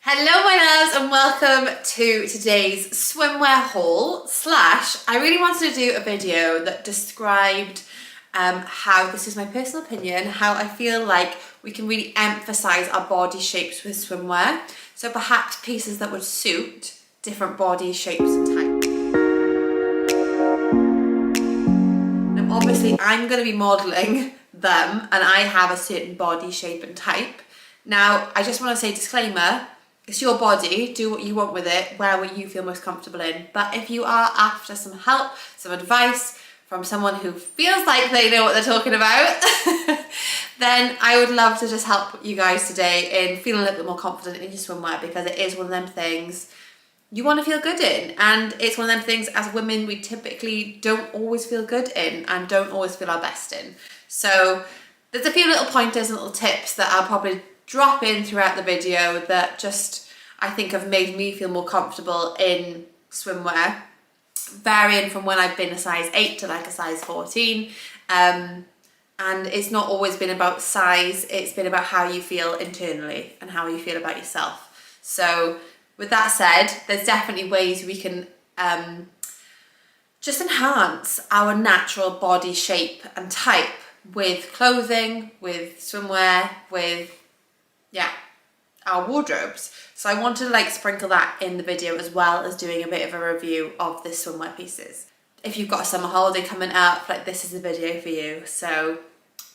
Hello my loves and welcome to today's swimwear haul slash I really wanted to do a video that described how, this is my personal opinion, how I feel like we can really emphasize our body shapes with swimwear. So perhaps pieces that would suit different body shapes and types. Now obviously I'm going to be modeling them and I have a certain body shape and type. Now I just want to say disclaimer, it's your body, do what you want with it, wear what you feel most comfortable in. But if you are after some help, some advice from someone who feels like they know what they're talking about, then I would love to just help you guys today in feeling a little bit more confident in your swimwear, because it is one of them things you want to feel good in. And it's one of them things as women we typically don't always feel good in and don't always feel our best in. So there's a few little pointers and little tips that I'll probably drop in throughout the video that just I think have made me feel more comfortable in swimwear, varying from when I've been a size 8 to like a size 14, and it's not always been about size, it's been about how you feel internally and how you feel about yourself. So with that said, there's definitely ways we can just enhance our natural body shape and type with clothing, with swimwear, with our wardrobes. So I wanted to like sprinkle that in the video as well as doing a bit of a review of the swimwear pieces. If you've got a summer holiday coming up, like this is the video for you. So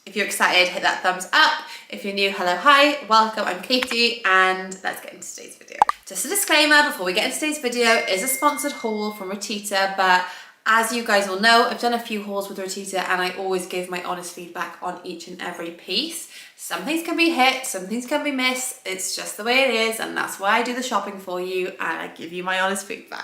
if you're excited, hit that thumbs up. If you're new, hello, hi, welcome, I'm Katie, and let's get into today's video. Just a disclaimer before we get into today's video, it is a sponsored haul from Rotita, but as you guys will know, I've done a few hauls with Rotita and I always give my honest feedback on each and every piece. Some things can be hit, some things can be missed. It's just the way it is, and that's why I do the shopping for you and I give you my honest feedback.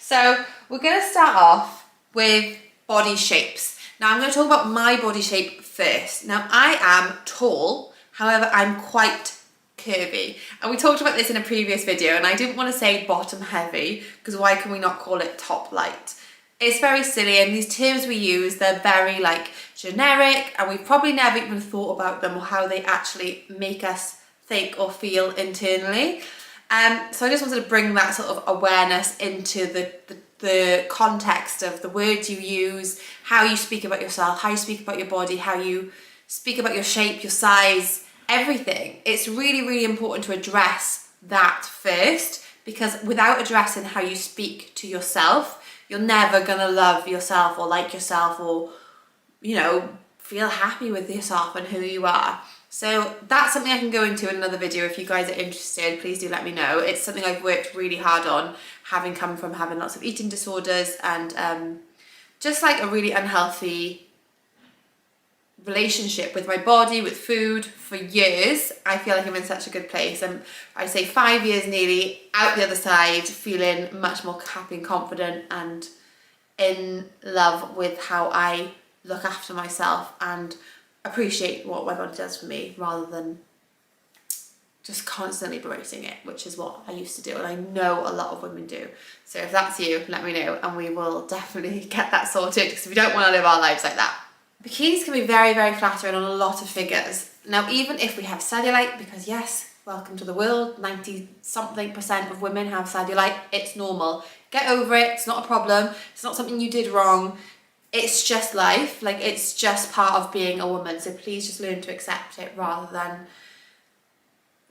So we're gonna start off with body shapes. Now I'm gonna talk about my body shape first. Now I am tall, however I'm quite curvy. And we talked about this in a previous video and I didn't want to say bottom heavy because why can we not call it top light? It's very silly, and these terms we use, they're very like generic and we've probably never even thought about them or how they actually make us think or feel internally. So I just wanted to bring that sort of awareness into the context of the words you use, how you speak about yourself, how you speak about your body, how you speak about your shape, your size, everything. It's really, really important to address that first, because without addressing how you speak to yourself, you're never gonna love yourself or like yourself or, you know, feel happy with yourself and who you are. So that's something I can go into in another video. If you guys are interested, please do let me know. It's something I've worked really hard on, having come from having lots of eating disorders and just like a really unhealthy relationship with my body, with food for years. I feel like I'm in such a good place. I'd say 5 years nearly out the other side, feeling much more happy and confident and in love with how I look after myself and appreciate what my body does for me rather than just constantly berating it, which is what I used to do and I know a lot of women do. So if that's you, let me know and we will definitely get that sorted, because we don't want to live our lives like that. Bikinis can be very, very flattering on a lot of figures. Now, even if we have cellulite, because yes, welcome to the world, 90-something% of women have cellulite, it's normal. Get over it, it's not a problem, it's not something you did wrong, it's just life, like it's just part of being a woman, so please just learn to accept it rather than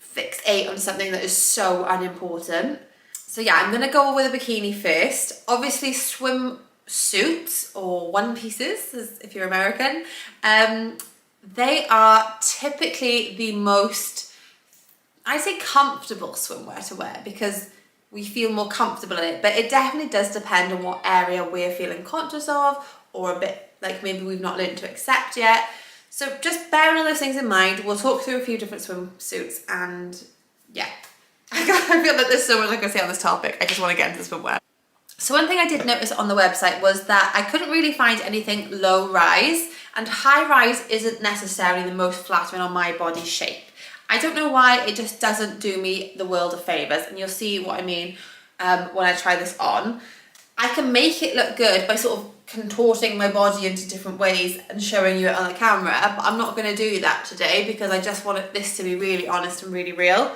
fixate on something that is so unimportant. So yeah, I'm gonna go with a bikini first. Obviously swimsuits or one pieces, as if you're American, they are typically the most, I'd say, comfortable swimwear to wear because we feel more comfortable in it, but it definitely does depend on what area we're feeling conscious of or a bit like maybe we've not learned to accept yet. So just bearing all those things in mind, we'll talk through a few different swimsuits and yeah. I feel like there's so much I can say on this topic. I just want to get into swimwear. So one thing I did notice on the website was that I couldn't really find anything low rise, and high rise isn't necessarily the most flattering on my body shape. I don't know why, it just doesn't do me the world of favours, and you'll see what I mean when I try this on. I can make it look good by sort of contorting my body into different ways and showing you it on the camera, but I'm not going to do that today because I just want this to be really honest and really real.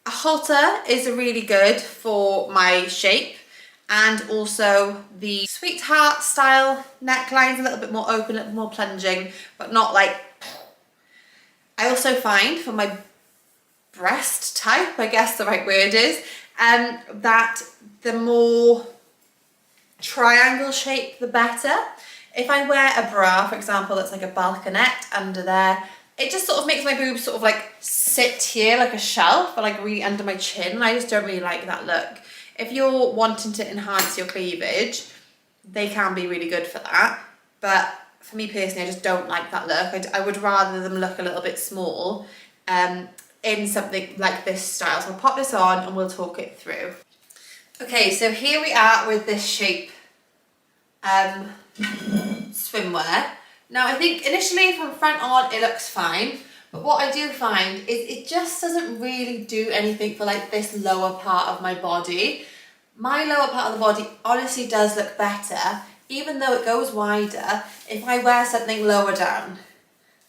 A halter is really good for my shape, and also the sweetheart style necklines, a little bit more open, a little more plunging, but not like... I also find for my breast type, I guess the right word is, that the more triangle shape the better. If I wear a bra, for example, that's like a balconette under there, it just sort of makes my boobs sort of like sit here like a shelf, or like really under my chin, and I just don't really like that look. If you're wanting to enhance your cleavage, they can be really good for that, but for me personally, I just don't like that look. I would rather them look a little bit small in something like this style. So I'll pop this on and we'll talk it through. Okay, so here we are with this shape swimwear. Now I think initially from front on it looks fine, but what I do find is it just doesn't really do anything for like this lower part of my body. My lower part of the body honestly does look better, even though it goes wider, if I wear something lower down.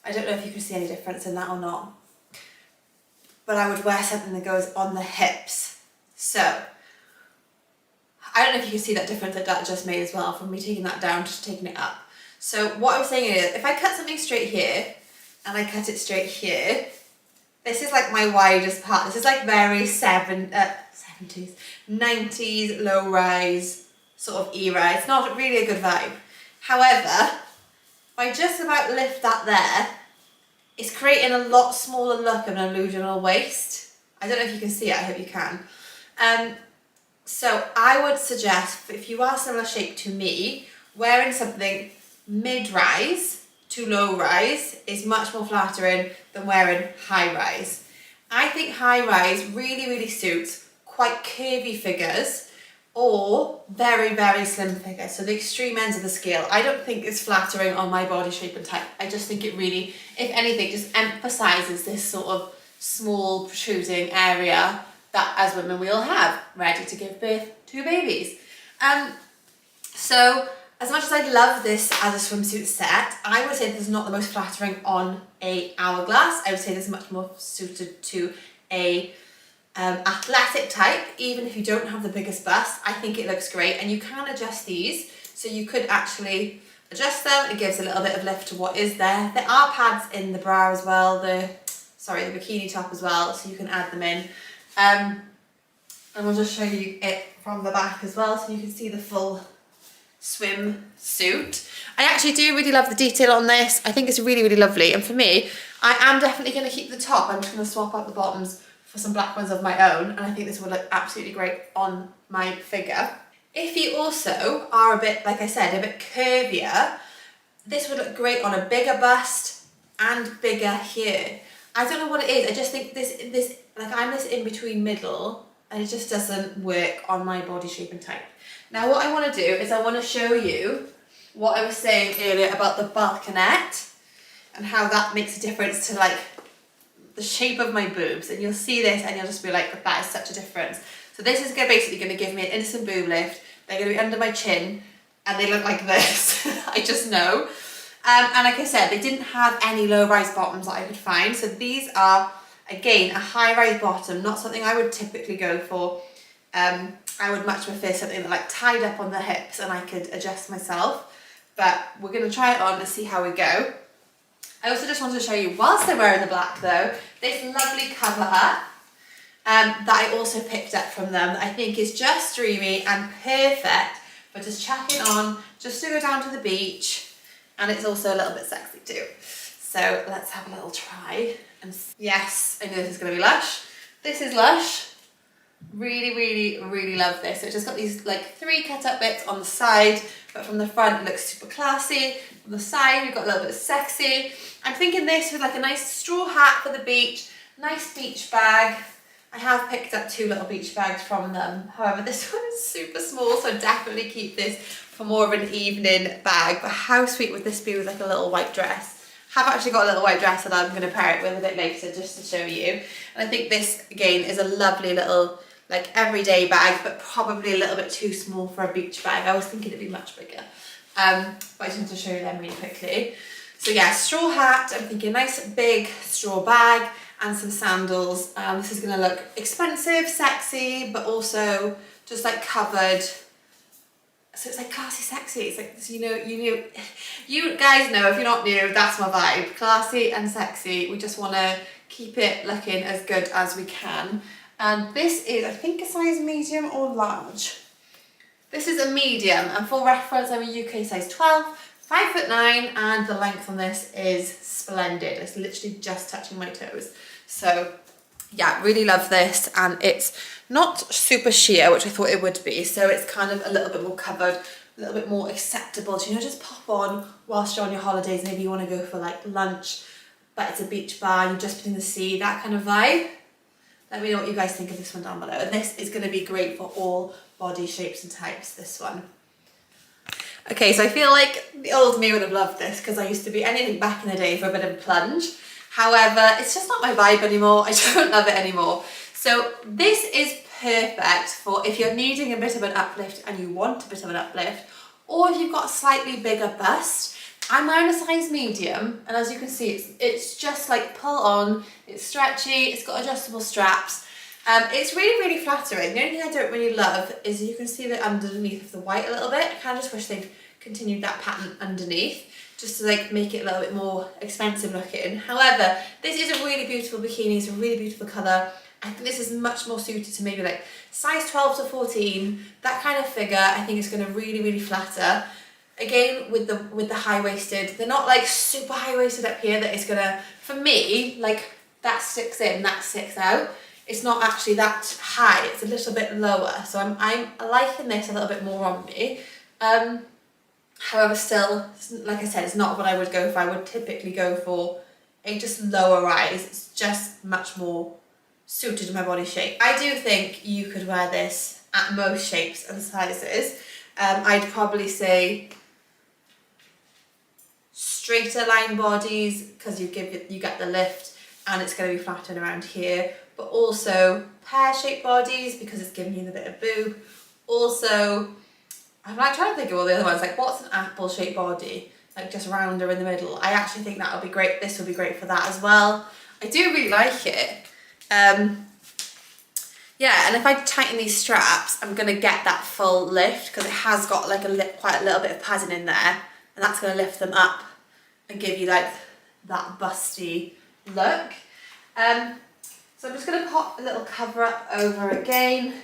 I don't know if you can see any difference in that or not, but I would wear something that goes on the hips. So I don't know if you can see that difference that that just made as well, from me taking that down to taking it up. So what I was saying is, if I cut something straight here, and I cut it straight here, this is like my widest part. This is like very 70s, 90s, low rise sort of era. It's not really a good vibe. However, if I just about lift that there, it's creating a lot smaller look of an illusional waist. I don't know if you can see it, I hope you can. So I would suggest, if you are similar shape to me, wearing something mid-rise to low-rise is much more flattering than wearing high-rise. I think high-rise really, really suits quite curvy figures or very, very slim figures. So the extreme ends of the scale. I don't think it's flattering on my body shape and type. I just think it really, if anything, just emphasises this sort of small protruding area that as women we all have, ready to give birth to babies. So as much as I love this as a swimsuit set, I would say this is not the most flattering on a hourglass. I would say this is much more suited to a athletic type. Even if you don't have the biggest bust, I think it looks great, and you can adjust these. So you could actually adjust them. It gives a little bit of lift to what is there. There are pads in the bra as well, the bikini top as well, so you can add them in. And we'll just show you it from the back as well, so you can see the full swimsuit. I actually do really love the detail on this. I think it's really, really lovely. And for me, I am definitely going to keep the top. I'm just going to swap out the bottoms for some black ones of my own. And I think this will look absolutely great on my figure. If you also are a bit, like I said, a bit curvier, this would look great on a bigger bust and bigger here. I don't know what it is. I just think this like I'm this in between middle, and it just doesn't work on my body shape and type. Now what I want to do is I want to show you what I was saying earlier about the balconette and how that makes a difference to like the shape of my boobs, and you'll see this and you'll just be like, that is such a difference. So this is basically going to give me an instant boob lift. They're going to be under my chin and they look like this. I just know. And like I said, they didn't have any low-rise bottoms that I could find. So these are, again, a high-rise bottom, not something I would typically go for. I would much prefer something that like tied up on the hips and I could adjust myself. But we're going to try it on and see how we go. I also just wanted to show you, whilst I'm wearing the black though, this lovely cover up that I also picked up from them, that I think is just dreamy and perfect for just chucking on, just to go down to the beach, and it's also a little bit sexy too. So let's have a little try. And yes, I know this is going to be lush. This is lush. Really, really, really love this. So it's just got these like 3 cut up bits on the side, but from the front it looks super classy. From the side we've got a little bit sexy. I'm thinking this with like a nice straw hat for the beach, nice beach bag. I have picked up 2 little beach bags from them. However, this one is super small, so I'd definitely keep this for more of an evening bag. But how sweet would this be with like a little white dress? Have actually got a little white dress that I'm going to pair it with a bit later just to show you. And I think this again is a lovely little like everyday bag, but probably a little bit too small for a beach bag. I was thinking it'd be much bigger. But I just wanted to show you them really quickly. So yeah, straw hat, I'm thinking nice big straw bag, and some sandals. This is gonna look expensive, sexy, but also just like covered. So it's like classy, sexy. It's like, so you guys know, if you're not new, that's my vibe. Classy and sexy. We just wanna keep it looking as good as we can. And this is, I think, a size medium or large. This is a medium, and for reference, I'm a UK size 12, 5'9", and the length on this is splendid. It's literally just touching my toes. So yeah, really love this, and it's not super sheer, which I thought it would be. So it's kind of a little bit more covered, a little bit more acceptable to, just pop on whilst you're on your holidays. Maybe you want to go for like lunch, but it's a beach bar, you're just in the sea, that kind of vibe. Let me know what you guys think of this one down below. And this is going to be great for all body shapes and types, this one. Okay, so I feel like the old me would have loved this because I used to be anything back in the day for a bit of a plunge. However, it's just not my vibe anymore. I don't love it anymore. So this is perfect for if you're needing a bit of an uplift and you want a bit of an uplift, or if you've got a slightly bigger bust. I'm wearing a size medium, and as you can see, it's just like pull on, it's stretchy, it's got adjustable straps. It's really, really flattering. The only thing I don't really love is you can see the underneath of the white a little bit. I kind of just wish they'd continued that pattern underneath, just to like make it a little bit more expensive looking. However, this is a really beautiful bikini, it's a really beautiful colour. I think this is much more suited to maybe like size 12 to 14, that kind of figure. I think it's going to really, really flatter. Again, with the high-waisted, they're not like super high-waisted up here that it's gonna, for me, like that sticks in, that sticks out. It's not actually that high, it's a little bit lower. So I'm liking this a little bit more on me. However, still, like I said, it's not what I would go for. I would typically go for a just lower rise. It's just much more suited to my body shape. I do think you could wear this at most shapes and sizes. I'd probably say straighter line bodies because you get the lift and it's going to be flattened around here, but also pear-shaped bodies because it's giving you the bit of boob. Also, I'm like trying to think of all the other ones, like what's an apple-shaped body, like just rounder in the middle. I actually think that would be great. This would be great for that as well. I do really like it. Yeah, and if I tighten these straps, I'm going to get that full lift because it has got like quite a little bit of padding in there, and that's going to lift them up and give you like that busty look. So I'm just going to pop a little cover up over again.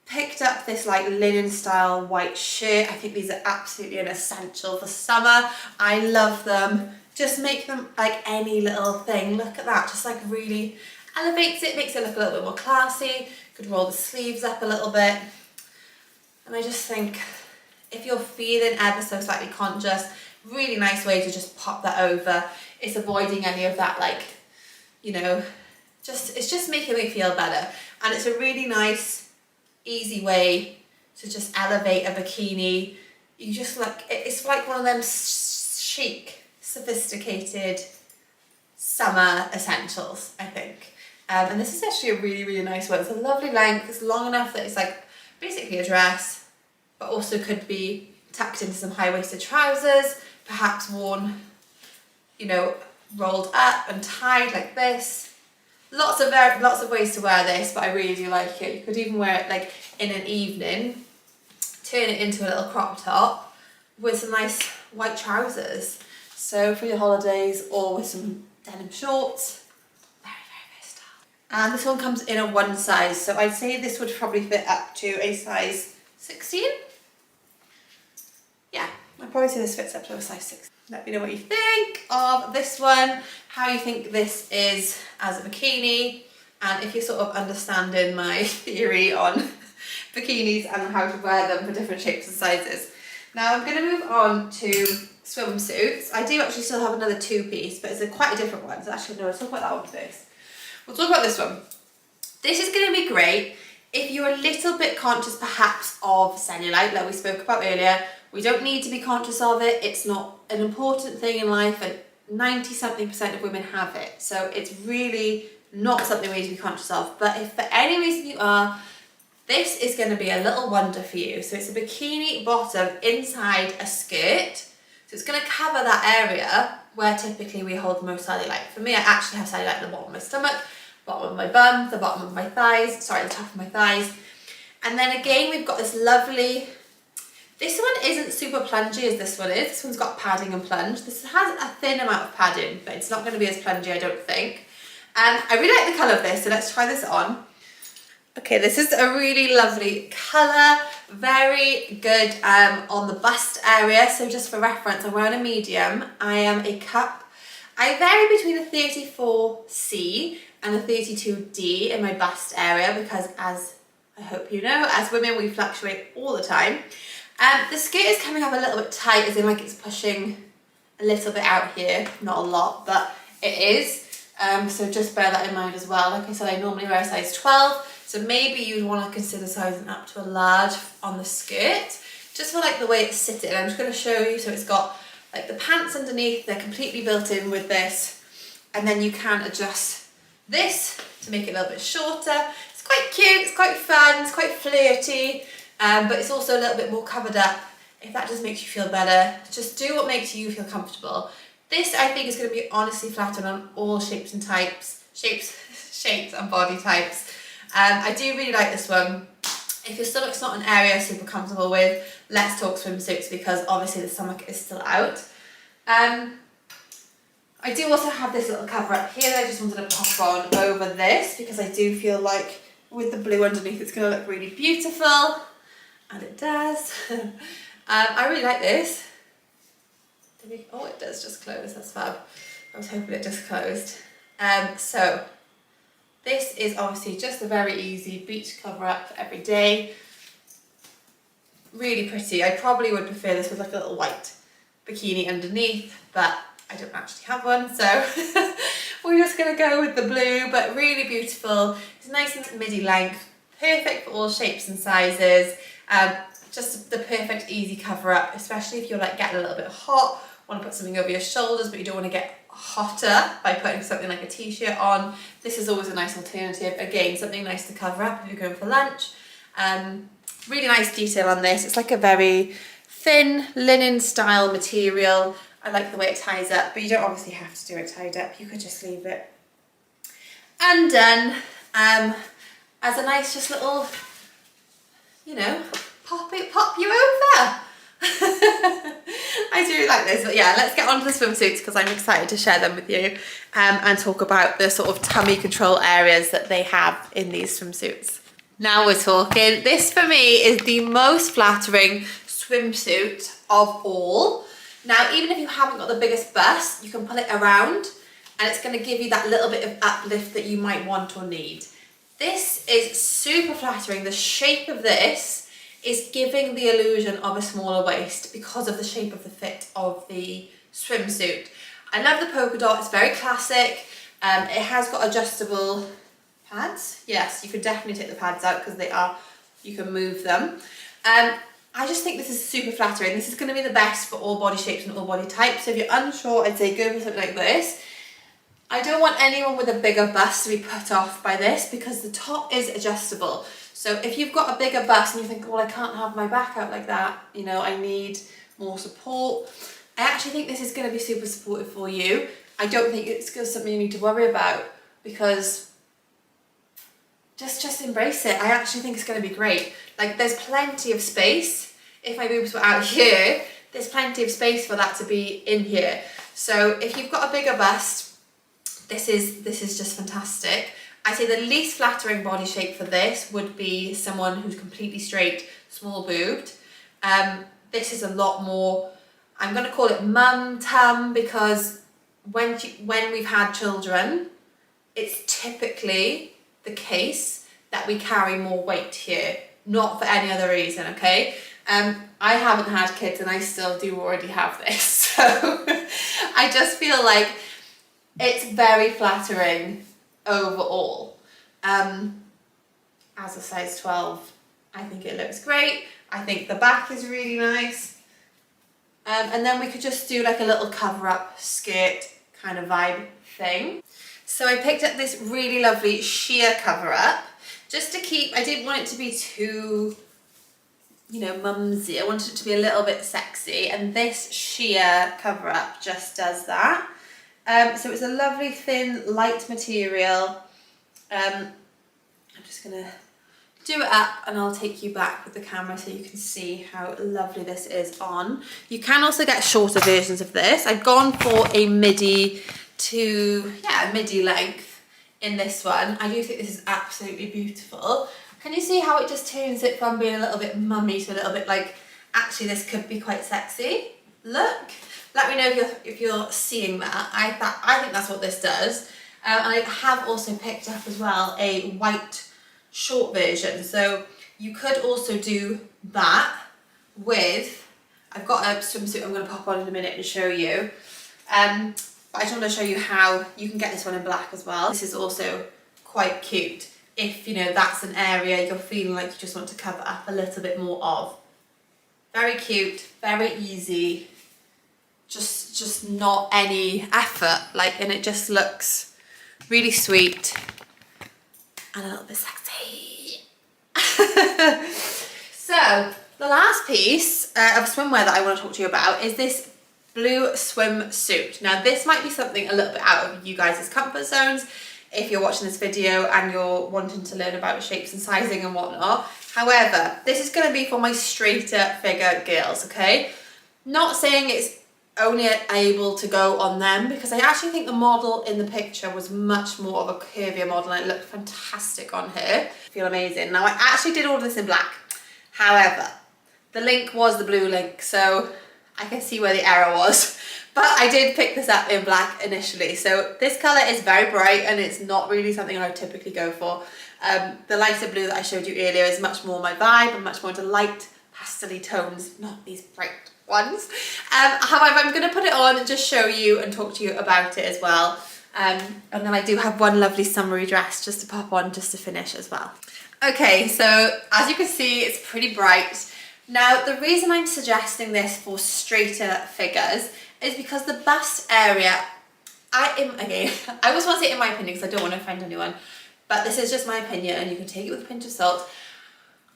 Picked up this like linen style white shirt. I think these are absolutely an essential for summer. I love them. Just make them like any little thing. Look at that, just like really elevates it, makes it look a little bit more classy. Could roll the sleeves up a little bit. And I just think if you're feeling ever so slightly conscious, really nice way to just pop that over. It's avoiding any of that, like, it's just making me feel better. And it's a really nice, easy way to just elevate a bikini. You just like, it's like one of them chic, sophisticated summer essentials, I think. And this is actually a really, really nice one. It's a lovely length. It's long enough that it's like basically a dress, but also could be tucked into some high-waisted trousers, perhaps worn, rolled up and tied like this. Lots of ways to wear this, but I really do like it. You could even wear it like in an evening, turn it into a little crop top with some nice white trousers. So for your holidays, or with some denim shorts. Very, very versatile. And this one comes in a one size, so I'd say this would probably fit up to a size 16. Yeah, I'd probably say this fits up to a size 6. Let me know what you think of this one, how you think this is as a bikini, and if you're sort of understanding my theory on bikinis and how to wear them for different shapes and sizes. Now I'm going to move on to swimsuits. I do actually still have another two-piece, but it's quite a different one. So actually, no, let's talk about that one first. We'll talk about this one. This is going to be great if you're a little bit conscious perhaps of cellulite, like we spoke about earlier. We don't need to be conscious of it. It's not an important thing in life, and 90-something% of women have it. So it's really not something we need to be conscious of. But if for any reason you are, this is going to be a little wonder for you. So it's a bikini bottom inside a skirt. So it's going to cover that area, where typically we hold most cellulite. For me, I actually have cellulite at the bottom of my stomach, bottom of my bum, the bottom of my thighs, sorry, the top of my thighs. And then again, we've got this lovely, this one isn't super plungy as this one is. This one's got padding and plunge. This has a thin amount of padding, but it's not going to be as plungy, I don't think. And I really like the colour of this, so let's try this on. Okay, this is a really lovely colour, very good on the bust area. So just for reference, I'm wearing a medium. I am a cup. I vary between a 34C and a 32D in my bust area because, as I hope you know, as women we fluctuate all the time. The skirt is coming up a little bit tight, as in like it's pushing a little bit out here, not a lot, but it is. So just bear that in mind as well. Like I said, I normally wear a size 12. So maybe you'd want to consider sizing up to a large on the skirt, just for like the way it's sitting. I'm just going to show you. So it's got like the pants underneath, they're completely built in with this. And then you can adjust this to make it a little bit shorter. It's quite cute, it's quite fun, it's quite flirty, but it's also a little bit more covered up. If that just makes you feel better, just do what makes you feel comfortable. This I think is going to be honestly flattering on all shapes and types, shapes and body types. I do really like this one. If your stomach's not an area you're super comfortable with, let's talk swimsuits because obviously the stomach is still out. I do also have this little cover up here that I just wanted to pop on over this because I do feel like with the blue underneath it's going to look really beautiful, and it does. I really like this. Oh, it does just close, that's fab. I was hoping it just closed. So this is obviously just a very easy beach cover up for every day. Really pretty. I probably would prefer this with like a little white bikini underneath, but I don't actually have one, so we're just going to go with the blue, but really beautiful. It's nice and midi length, perfect for all shapes and sizes. Just the perfect easy cover up, especially if you're like getting a little bit hot, want to put something over your shoulders, but you don't want to get hotter by putting something like a t-shirt on. This is always a nice alternative. Again, something nice to cover up if you're going for lunch. Really nice detail on this. It's like a very thin linen style material. I like the way it ties up, but you don't obviously have to do it tied up. You could just leave it undone as a nice just little, you know, pop you over. I do like this, but yeah, let's get on to the swimsuits because I'm excited to share them with you and talk about the sort of tummy control areas that they have in these swimsuits. Now we're talking. This for me is the most flattering swimsuit of all. Now, even if you haven't got the biggest bust, you can pull it around and it's going to give you that little bit of uplift that you might want or need. This is super flattering. The shape of this is giving the illusion of a smaller waist because of the shape of the fit of the swimsuit. I love the polka dot, it's very classic. It has got adjustable pads. Yes, you could definitely take the pads out because they are, you can move them. I just think this is super flattering. This is going to be the best for all body shapes and all body types. So if you're unsure, I'd say go for something like this. I don't want anyone with a bigger bust to be put off by this because the top is adjustable. So if you've got a bigger bust and you think, well, I can't have my back out like that, you know, I need more support, I actually think this is going to be super supportive for you. I don't think it's something you need to worry about because just embrace it. I actually think it's going to be great. Like there's plenty of space. If my boobs were out here, there's plenty of space for that to be in here. So if you've got a bigger bust, this is just fantastic. I say the least flattering body shape for this would be someone who's completely straight, small boobed. This is a lot more, I'm going to call it mum tum because when we've had children, it's typically the case that we carry more weight here, not for any other reason, okay? I haven't had kids and I still do already have this, so I just feel like it's very flattering overall. As a size 12, I think it looks great. I think the back is really nice. And then we could just do like a little cover up skirt kind of vibe thing. So I picked up this really lovely sheer cover up just to keep, I didn't want it to be too you know, mumsy. I wanted it to be a little bit sexy, and this sheer cover up just does that. So it's a lovely thin light material. I'm just gonna do it up and I'll take you back with the camera so you can see how lovely this is on. You can also get shorter versions of this. I've gone for a midi to, yeah, midi length in this one. I do think this is absolutely beautiful. Can you see how it just turns it from being a little bit mummy to a little bit like, actually this could be quite sexy? Look. Let me know if you're seeing that. I think that's what this does. And I have also picked up as well a white short version. So you could also do that with, I've got a swimsuit I'm going to pop on in a minute and show you. But I just want to show you how you can get this one in black as well. This is also quite cute if, you know, that's an area you're feeling like you just want to cover up a little bit more of. Very cute, very easy. Just not any effort, like, and it just looks really sweet and a little bit sexy. So the last piece of swimwear that I want to talk to you about is this blue swimsuit. Now this might be something a little bit out of you guys' comfort zones if you're watching this video and you're wanting to learn about shapes and sizing and whatnot. However, this is going to be for my straighter figure girls, okay? Not saying it's only able to go on them, because I actually think the model in the picture was much more of a curvier model and it looked fantastic on her. I feel amazing. Now I actually did order this in black. However, the link was the blue link, so I can see where the error was. But I did pick this up in black initially. So this colour is very bright and it's not really something I would typically go for. The lighter blue that I showed you earlier is much more my vibe and much more into light pastel-y tones, not these bright ones. However, I'm going to put it on and just show you and talk to you about it as well. And then I do have one lovely summery dress just to pop on just to finish as well. Okay, so as you can see, it's pretty bright. Now, the reason I'm suggesting this for straighter figures is because the bust area, I always want to say it in my opinion because I don't want to offend anyone, but this is just my opinion and you can take it with a pinch of salt.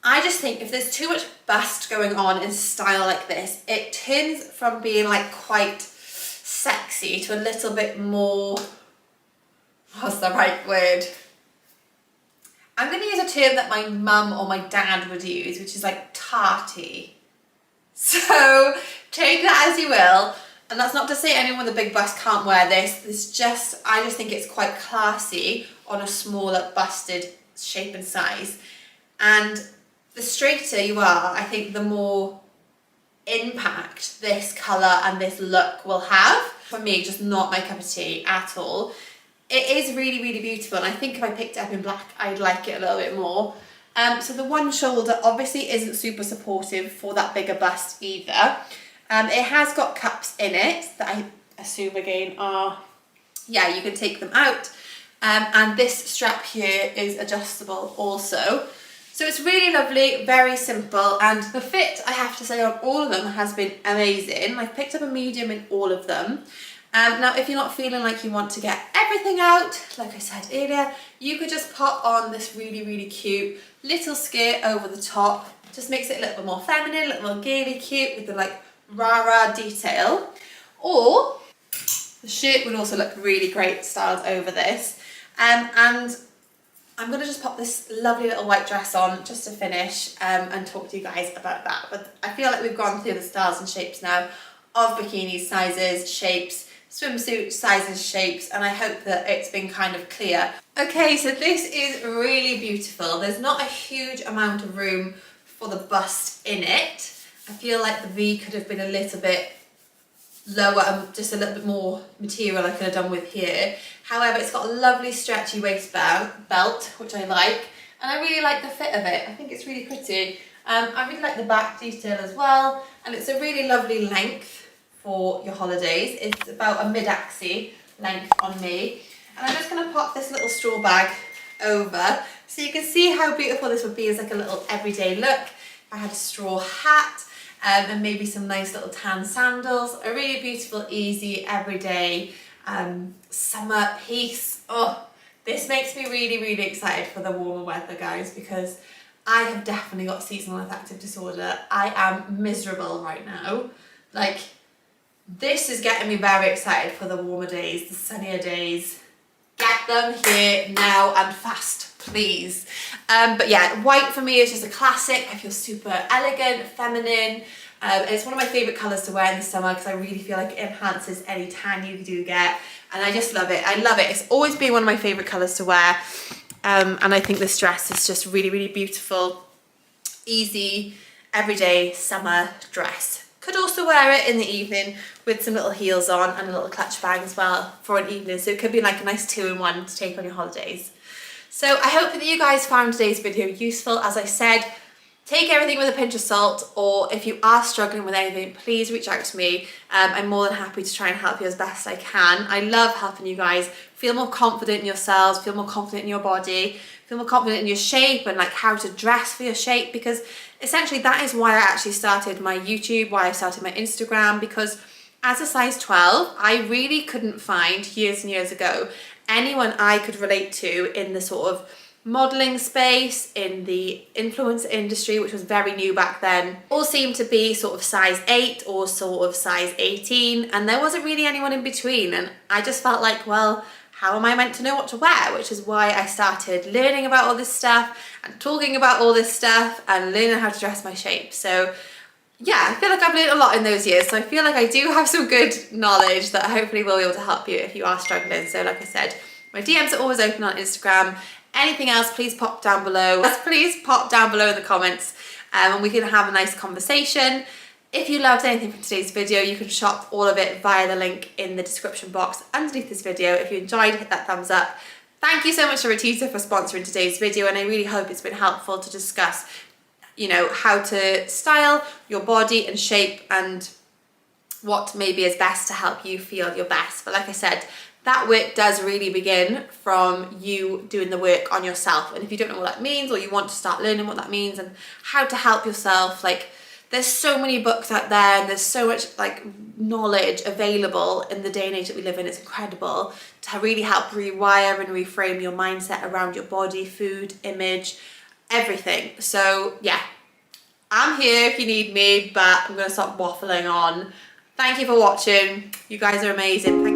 I just think if there's too much bust going on in style like this, it turns from being like quite sexy to a little bit more, what's the right word? I'm going to use a term that my mum or my dad would use, which is like tarty. So take that as you will. And that's not to say anyone with a big bust can't wear this. I just think it's quite classy on a smaller busted shape and size. And the straighter you are, I think the more impact this colour and this look will have. For me, just not my cup of tea at all. It is really, really beautiful, and I think if I picked it up in black, I'd like it a little bit more. So the one shoulder obviously isn't super supportive for that bigger bust either. It has got cups in it that I assume again are, yeah, you can take them out. And this strap here is adjustable also. So it's really lovely, very simple, and the fit, I have to say, on all of them has been amazing. I've picked up a medium in all of them. Now, if you're not feeling like you want to get everything out, like I said earlier, you could just pop on this really, really cute little skirt over the top. Just makes it a little bit more feminine, a little more gaily cute with the like rah-rah detail. Or the shirt would also look really great styled over this. And I'm going to just pop this lovely little white dress on just to finish and talk to you guys about that. But I feel like we've gone through the styles and shapes now of bikinis, sizes, shapes, swimsuit sizes, shapes, and I hope that it's been kind of clear. Okay, so this is really beautiful. There's not a huge amount of room for the bust in it. I feel like the V could have been a little bit lower and just a little bit more material I could have done with here. However, it's got a lovely stretchy waist belt, which I like, and I really like the fit of it. I think it's really pretty. I really like the back detail as well, and it's a really lovely length for your holidays. It's about a mid-axi length on me. And I'm just going to pop this little straw bag over so you can see how beautiful this would be as like a little everyday look. If I had a straw hat and maybe some nice little tan sandals, a really beautiful, easy, everyday summer piece. Oh, this makes me really, really excited for the warmer weather, guys, because I have definitely got seasonal affective disorder. I am miserable right now. Like, this is getting me very excited for the warmer days, the sunnier days. Get them here now and fast, please. But yeah, white for me is just a classic. I feel super elegant, feminine. And it's one of my favourite colours to wear in the summer because I really feel like it enhances any tan you do get. And I just love it. I love it. It's always been one of my favourite colours to wear. And I think this dress is just really, really beautiful. Easy, everyday summer dress. Could also wear it in the evening with some little heels on and a little clutch bag as well for an evening. So it could be like a nice 2-in-1 to take on your holidays. So I hope that you guys found today's video useful. As I said, take everything with a pinch of salt, or if you are struggling with anything, please reach out to me. I'm more than happy to try and help you as best I can. I love helping you guys feel more confident in yourselves, feel more confident in your body, feel more confident in your shape and like how to dress for your shape, because essentially that is why I actually started my YouTube, why I started my Instagram, because as a size 12, I really couldn't find years and years ago anyone I could relate to in the sort of modeling space, in the influencer industry, which was very new back then. All seemed to be sort of size 8 or sort of size 18, and there wasn't really anyone in between. And I just felt like, well, how am I meant to know what to wear? Which is why I started learning about all this stuff and talking about all this stuff and learning how to dress my shape. So yeah, I feel like I've learned a lot in those years. So I feel like I do have some good knowledge that hopefully will be able to help you if you are struggling. So like I said, my DMs are always open on Instagram. Anything else, please pop down below. Please pop down below in the comments and we can have a nice conversation. If you loved anything from today's video, you can shop all of it via the link in the description box underneath this video. If you enjoyed, hit that thumbs up. Thank you so much to Rotita for sponsoring today's video, and I really hope it's been helpful to discuss, you know, how to style your body and shape and what maybe is best to help you feel your best. But like I said, that work does really begin from you doing the work on yourself. And if you don't know what that means, or you want to start learning what that means and how to help yourself, like, there's so many books out there and there's so much like knowledge available in the day and age that we live in. It's incredible to really help rewire and reframe your mindset around your body, food, image, everything. So yeah, I'm here if you need me, but I'm gonna stop waffling on. Thank you for watching. You guys are amazing.